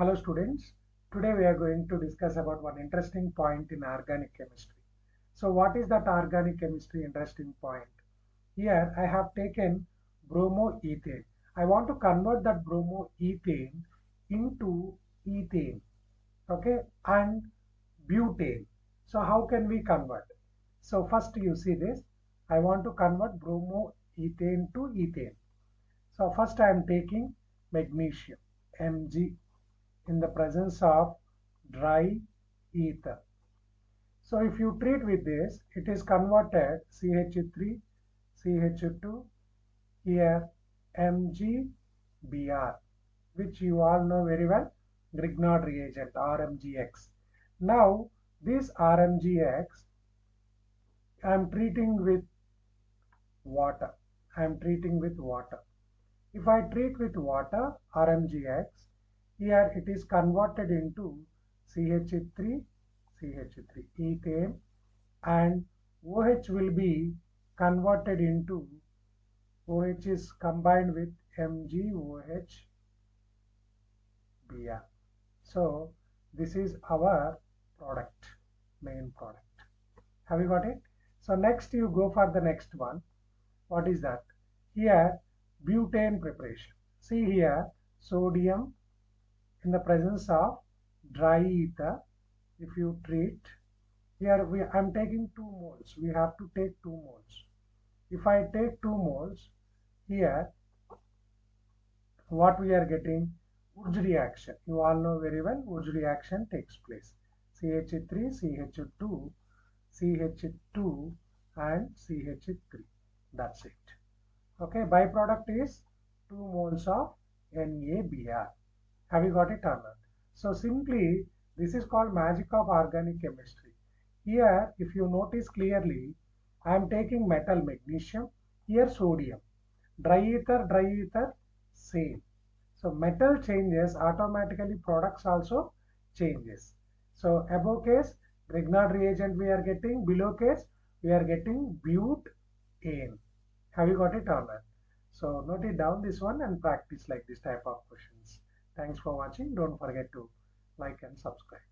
Hello students, today we are going to discuss about one interesting point in organic chemistry. So what is that organic chemistry interesting point? Here I have taken bromoethane. I want to convert that bromoethane into ethane, okay, and butane. So how can we convert? So first you see this, I want to convert bromoethane to ethane. So first I am taking magnesium, Mg, in the presence of dry ether. So if you treat with this, it is converted CH3, CH2, here MgBr, which you all know very well, Grignard reagent, RMGX. Now this RMGX I am treating with water. I am treating with water. If I treat with water, RMGX, here it is converted into CH3, CH3, ethane, and OH will be converted into, OH is combined with MgOH Br. So this is our product, main product. Have you got it? So next you go for the next one. What is that? Here butane preparation. See here sodium in the presence of dry ether. If you treat, here I'm taking 2 moles. We have to take 2 moles. If I take 2 moles, here what we are getting? Woods reaction. You all know very well Woods reaction takes place. CH3, CH2, CH2 and CH3. That's it. Okay, byproduct is 2 moles of NaBr. Have you got it or not? So simply, this is called magic of organic chemistry. Here, if you notice clearly, I am taking metal magnesium, here sodium. Dry ether, same. So metal changes, automatically products also changes. So above case, Grignard reagent we are getting, below case, we are getting butane. Have you got it or not? So note it down this one and practice like this type of questions. Thanks for watching. Don't forget to like and subscribe.